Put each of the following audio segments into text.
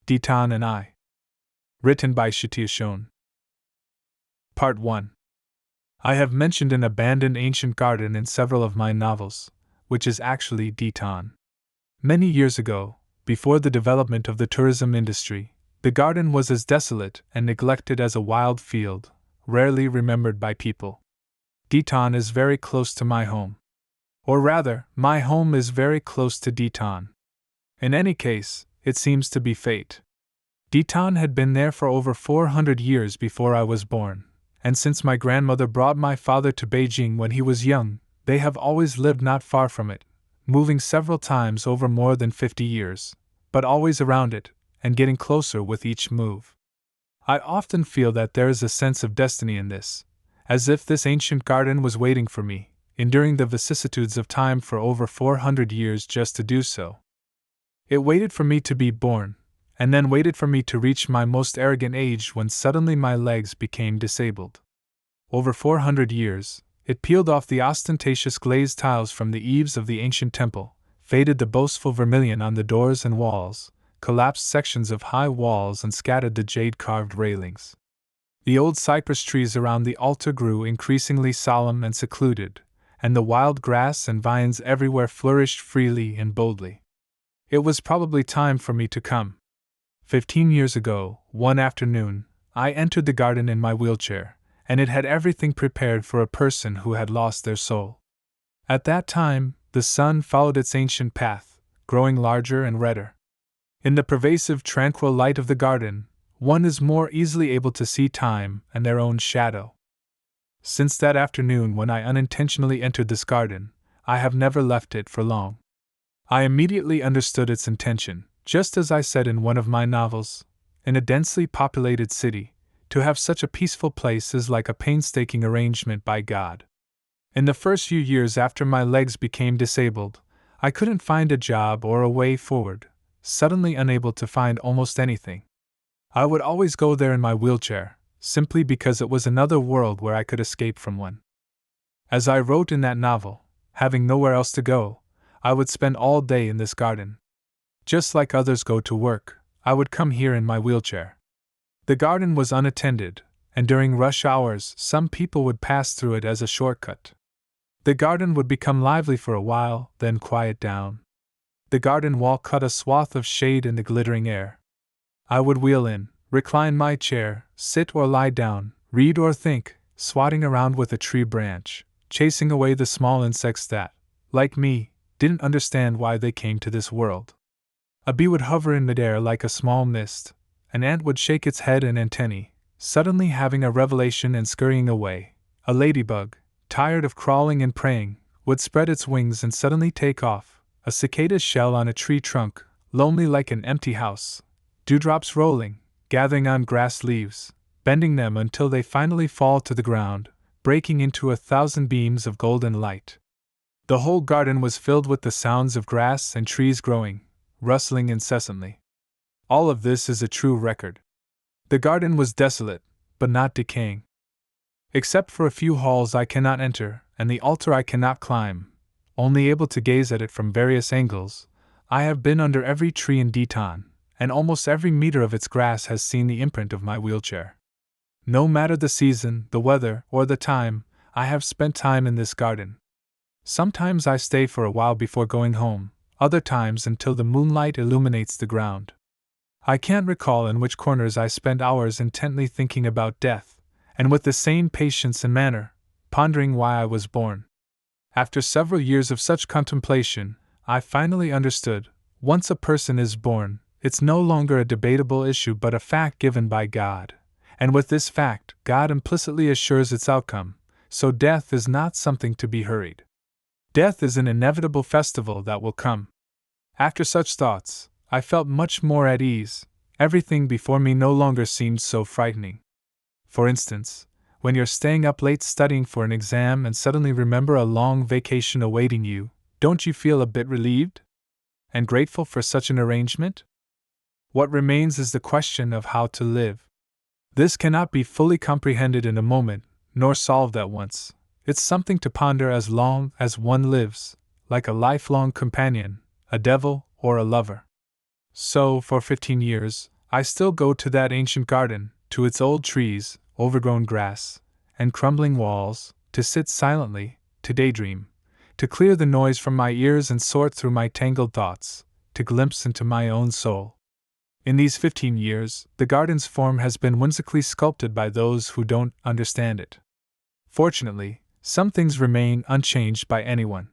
Ditan and I. Written by Shitya Shone. Part 1. I have mentioned an abandoned ancient garden in several of my novels, which is actually Ditan. Many years ago, before the development of the tourism industry, the garden was as desolate and neglected as a wild field, rarely remembered by people. Ditan is very close to my home. Or rather, my home is very close to Ditan. In any case, it seems to be fate. Ditan had been there for over 400 years before I was born, and since my grandmother brought my father to Beijing when he was young, they have always lived not far from it, moving several times over more than 50 years, but always around it, and getting closer with each move. I often feel that there is a sense of destiny in this, as if this ancient garden was waiting for me, enduring the vicissitudes of time for over 400 years just to do so. It waited for me to be born, and then waited for me to reach my most arrogant age when suddenly my legs became disabled. Over 400 years, it peeled off the ostentatious glazed tiles from the eaves of the ancient temple, faded the boastful vermilion on the doors and walls, collapsed sections of high walls and scattered the jade-carved railings. The old cypress trees around the altar grew increasingly solemn and secluded, and the wild grass and vines everywhere flourished freely and boldly. It was probably time for me to come. 15 years ago, one afternoon, I entered the garden in my wheelchair, and it had everything prepared for a person who had lost their soul. At that time, the sun followed its ancient path, growing larger and redder. In the pervasive, tranquil light of the garden, one is more easily able to see time and their own shadow. Since that afternoon when I unintentionally entered this garden, I have never left it for long. I immediately understood its intention, just as I said in one of my novels. In a densely populated city, to have such a peaceful place is like a painstaking arrangement by God. In the first few years after my legs became disabled, I couldn't find a job or a way forward, suddenly unable to find almost anything. I would always go there in my wheelchair, simply because it was another world where I could escape from one. As I wrote in that novel, having nowhere else to go, I would spend all day in this garden. Just like others go to work, I would come here in my wheelchair. The garden was unattended, and during rush hours some people would pass through it as a shortcut. The garden would become lively for a while, then quiet down. The garden wall cut a swath of shade in the glittering air. I would wheel in, recline my chair, sit or lie down, read or think, swatting around with a tree branch, chasing away the small insects that, like me, didn't understand why they came to this world. A bee would hover in midair like a small mist, an ant would shake its head and antennae, suddenly having a revelation and scurrying away. A ladybug, tired of crawling and praying, would spread its wings and suddenly take off. A cicada's shell on a tree trunk, lonely like an empty house. Dewdrops rolling, gathering on grass leaves, bending them until they finally fall to the ground, breaking into 1,000 beams of golden light. The whole garden was filled with the sounds of grass and trees growing, rustling incessantly. All of this is a true record. The garden was desolate, but not decaying. Except for a few halls I cannot enter, and the altar I cannot climb, only able to gaze at it from various angles, I have been under every tree in Ditan, and almost every meter of its grass has seen the imprint of my wheelchair. No matter the season, the weather, or the time, I have spent time in this garden. Sometimes I stay for a while before going home, other times until the moonlight illuminates the ground. I can't recall in which corners I spent hours intently thinking about death, and with the same patience and manner, pondering why I was born. After several years of such contemplation, I finally understood, once a person is born, it's no longer a debatable issue but a fact given by God, and with this fact, God implicitly assures its outcome, so death is not something to be hurried. Death is an inevitable festival that will come. After such thoughts, I felt much more at ease. Everything before me no longer seemed so frightening. For instance, when you're staying up late studying for an exam and suddenly remember a long vacation awaiting you, don't you feel a bit relieved? And grateful for such an arrangement? What remains is the question of how to live. This cannot be fully comprehended in a moment, nor solved at once. It's something to ponder as long as one lives, like a lifelong companion, a devil, or a lover. So, for 15 years, I still go to that ancient garden, to its old trees, overgrown grass, and crumbling walls, to sit silently, to daydream, to clear the noise from my ears and sort through my tangled thoughts, to glimpse into my own soul. In these 15 years, the garden's form has been whimsically sculpted by those who don't understand it. Fortunately, some things remain unchanged by anyone.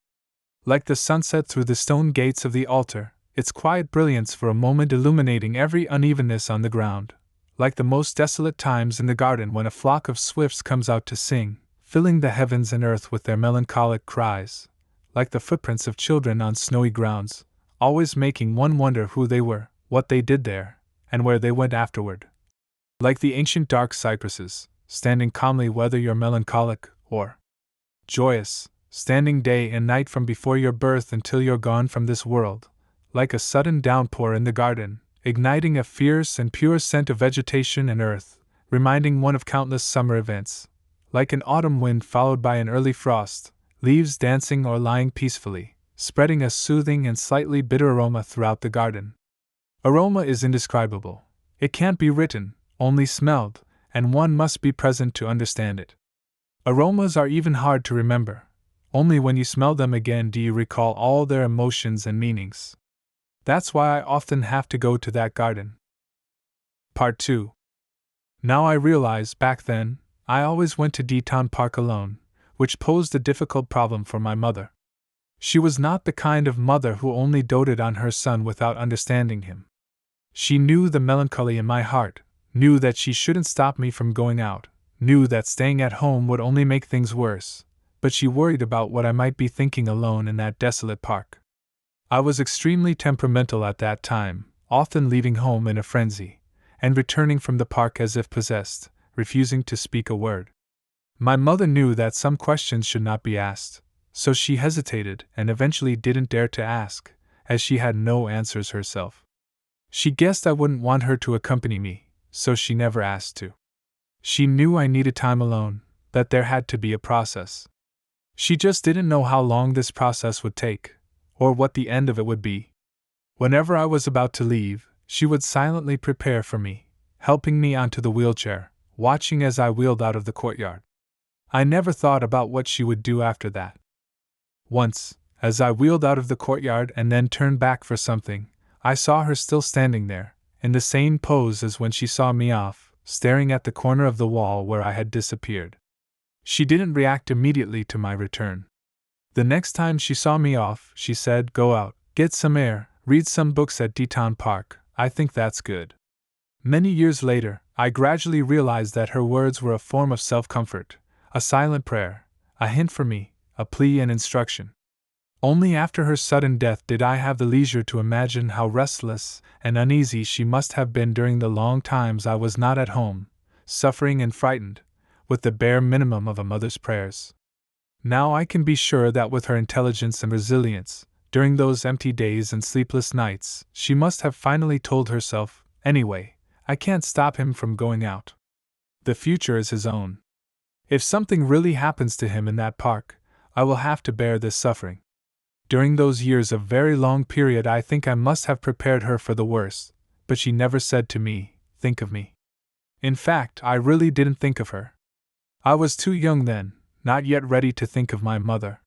Like the sunset through the stone gates of the altar, its quiet brilliance for a moment illuminating every unevenness on the ground. Like the most desolate times in the garden when a flock of swifts comes out to sing, filling the heavens and earth with their melancholic cries. Like the footprints of children on snowy grounds, always making one wonder who they were, what they did there, and where they went afterward. Like the ancient dark cypresses, standing calmly whether you're melancholic or joyous, standing day and night from before your birth until you're gone from this world. Like a sudden downpour in the garden, igniting a fierce and pure scent of vegetation and earth, reminding one of countless summer events. Like an autumn wind followed by an early frost, leaves dancing or lying peacefully, spreading a soothing and slightly bitter aroma throughout the garden. Aroma is indescribable. It can't be written, only smelled, and one must be present to understand it. Aromas are even hard to remember. Only when you smell them again do you recall all their emotions and meanings. That's why I often have to go to that garden. Part 2. Now I realize, back then, I always went to Deaton Park alone, which posed a difficult problem for my mother. She was not the kind of mother who only doted on her son without understanding him. She knew the melancholy in my heart, knew that she shouldn't stop me from going out, knew that staying at home would only make things worse, but she worried about what I might be thinking alone in that desolate park. I was extremely temperamental at that time, often leaving home in a frenzy, and returning from the park as if possessed, refusing to speak a word. My mother knew that some questions should not be asked, so she hesitated and eventually didn't dare to ask, as she had no answers herself. She guessed I wouldn't want her to accompany me, so she never asked to. She knew I needed time alone, that there had to be a process. She just didn't know how long this process would take, or what the end of it would be. Whenever I was about to leave, she would silently prepare for me, helping me onto the wheelchair, watching as I wheeled out of the courtyard. I never thought about what she would do after that. Once, as I wheeled out of the courtyard and then turned back for something, I saw her still standing there, in the same pose as when she saw me off, staring at the corner of the wall where I had disappeared. She didn't react immediately to my return. The next time she saw me off, she said, "Go out, get some air, read some books at Deaton Park, I think that's good." Many years later, I gradually realized that her words were a form of self-comfort, a silent prayer, a hint for me, a plea and instruction. Only after her sudden death did I have the leisure to imagine how restless and uneasy she must have been during the long times I was not at home, suffering and frightened, with the bare minimum of a mother's prayers. Now I can be sure that with her intelligence and resilience, during those empty days and sleepless nights, she must have finally told herself, "Anyway, I can't stop him from going out. The future is his own. If something really happens to him in that park, I will have to bear this suffering." During those years of very long period I think I must have prepared her for the worst, but she never said to me, "Think of me." In fact, I really didn't think of her. I was too young then, not yet ready to think of my mother.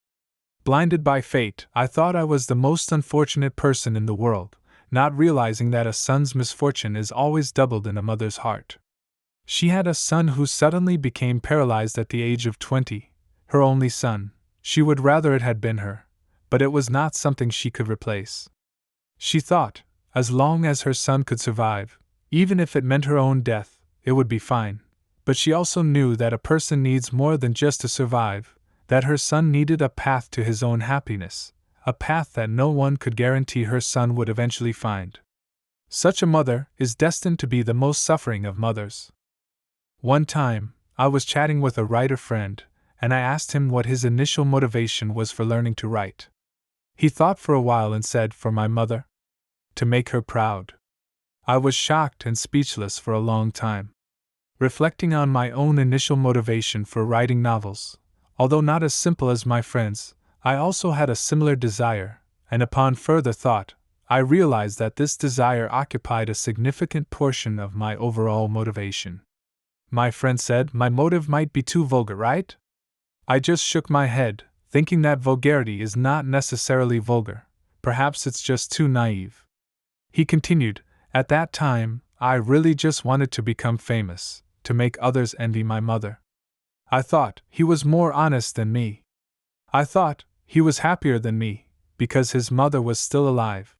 Blinded by fate, I thought I was the most unfortunate person in the world, not realizing that a son's misfortune is always doubled in a mother's heart. She had a son who suddenly became paralyzed at the age of 20, her only son. She would rather it had been her, but it was not something she could replace. She thought, as long as her son could survive, even if it meant her own death, it would be fine. But she also knew that a person needs more than just to survive, that her son needed a path to his own happiness, a path that no one could guarantee her son would eventually find. Such a mother is destined to be the most suffering of mothers. One time, I was chatting with a writer friend, and I asked him what his initial motivation was for learning to write. He thought for a while and said, "For my mother. To make her proud." I was shocked and speechless for a long time. Reflecting on my own initial motivation for writing novels, although not as simple as my friend's, I also had a similar desire, and upon further thought, I realized that this desire occupied a significant portion of my overall motivation. My friend said my motive might be too vulgar, right? I just shook my head, thinking that vulgarity is not necessarily vulgar. Perhaps it's just too naive. He continued, at that time, I really just wanted to become famous, to make others envy my mother. I thought he was more honest than me. I thought he was happier than me, because his mother was still alive.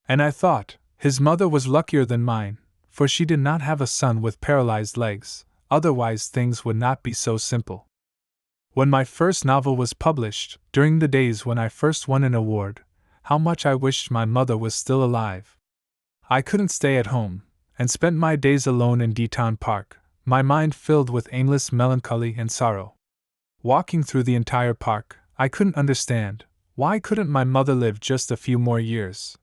And I thought his mother was luckier than mine, for she did not have a son with paralyzed legs, otherwise things would not be so simple. When my first novel was published, during the days when I first won an award, how much I wished my mother was still alive. I couldn't stay at home, and spent my days alone in Deaton Park, my mind filled with aimless melancholy and sorrow. Walking through the entire park, I couldn't understand, why couldn't my mother live just a few more years?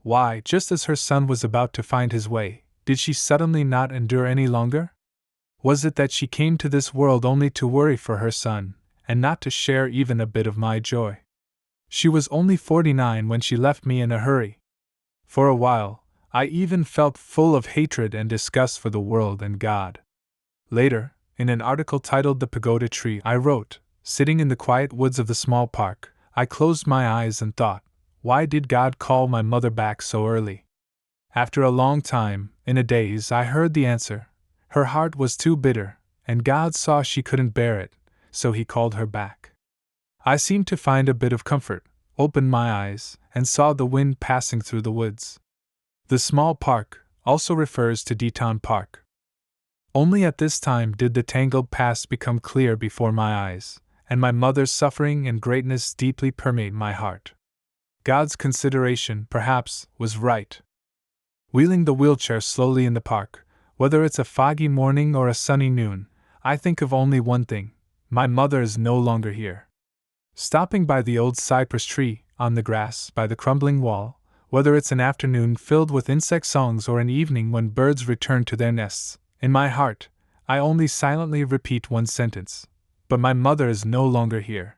Why, just as her son was about to find his way, did she suddenly not endure any longer? Was it that she came to this world only to worry for her son, and not to share even a bit of my joy? She was only 49 when she left me in a hurry. For a while, I even felt full of hatred and disgust for the world and God. Later, in an article titled The Pagoda Tree, I wrote, sitting in the quiet woods of the small park, I closed my eyes and thought, why did God call my mother back so early? After a long time, in a daze, I heard the answer. Her heart was too bitter, and God saw she couldn't bear it, so He called her back. I seemed to find a bit of comfort, opened my eyes, and saw the wind passing through the woods. The small park also refers to Deaton Park. Only at this time did the tangled past become clear before my eyes, and my mother's suffering and greatness deeply permeate my heart. God's consideration, perhaps, was right. Wheeling the wheelchair slowly in the park, whether it's a foggy morning or a sunny noon, I think of only one thing: my mother is no longer here. Stopping by the old cypress tree, on the grass, by the crumbling wall, whether it's an afternoon filled with insect songs or an evening when birds return to their nests, in my heart, I only silently repeat one sentence: but my mother is no longer here.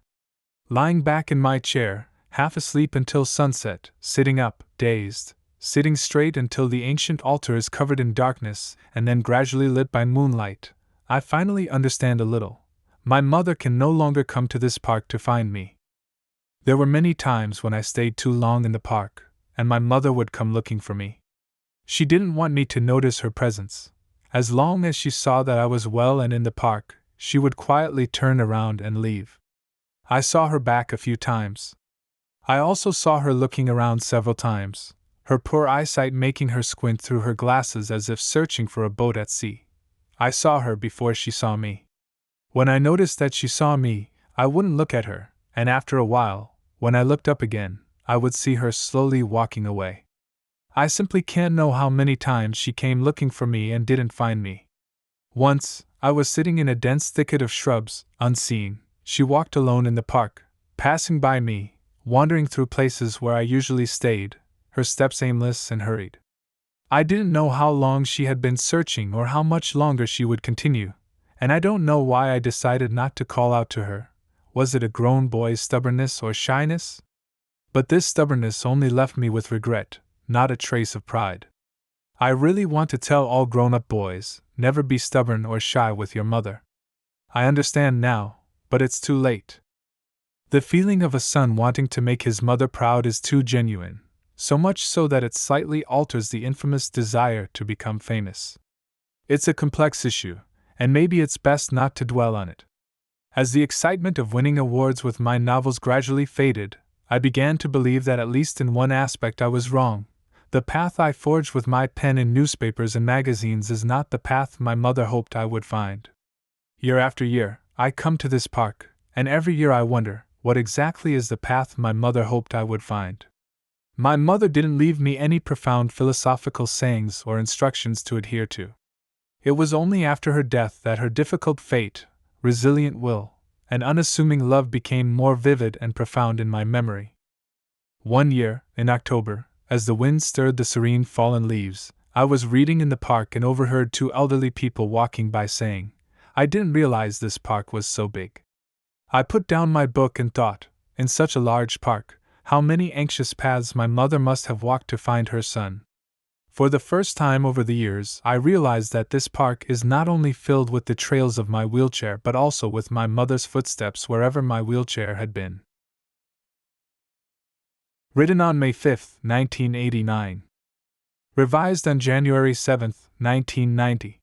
Lying back in my chair, half asleep until sunset, sitting up, dazed, sitting straight until the ancient altar is covered in darkness and then gradually lit by moonlight, I finally understand a little. My mother can no longer come to this park to find me. There were many times when I stayed too long in the park, and my mother would come looking for me. She didn't want me to notice her presence. As long as she saw that I was well and in the park, she would quietly turn around and leave. I saw her back a few times. I also saw her looking around several times, her poor eyesight making her squint through her glasses as if searching for a boat at sea. I saw her before she saw me. When I noticed that she saw me, I wouldn't look at her, and after a while, when I looked up again, I would see her slowly walking away. I simply can't know how many times she came looking for me and didn't find me. Once, I was sitting in a dense thicket of shrubs, unseen. She walked alone in the park, passing by me, wandering through places where I usually stayed, her steps aimless and hurried. I didn't know how long she had been searching or how much longer she would continue, and I don't know why I decided not to call out to her. Was it a grown boy's stubbornness or shyness? But this stubbornness only left me with regret, not a trace of pride. I really want to tell all grown-up boys, never be stubborn or shy with your mother. I understand now, but it's too late. The feeling of a son wanting to make his mother proud is too genuine, so much so that it slightly alters the infamous desire to become famous. It's a complex issue, and maybe it's best not to dwell on it. As the excitement of winning awards with my novels gradually faded, I began to believe that at least in one aspect I was wrong. The path I forged with my pen in newspapers and magazines is not the path my mother hoped I would find. Year after year, I come to this park, and every year I wonder, what exactly is the path my mother hoped I would find? My mother didn't leave me any profound philosophical sayings or instructions to adhere to. It was only after her death that her difficult fate, resilient will, and unassuming love became more vivid and profound in my memory. One year, in October, as the wind stirred the serene fallen leaves, I was reading in the park and overheard two elderly people walking by saying, "I didn't realize this park was so big." I put down my book and thought, in such a large park, How many anxious paths my mother must have walked to find her son. For the first time over the years, I realized that this park is not only filled with the trails of my wheelchair but also with my mother's footsteps wherever my wheelchair had been. Written on May 5, 1989. Revised on January 7, 1990.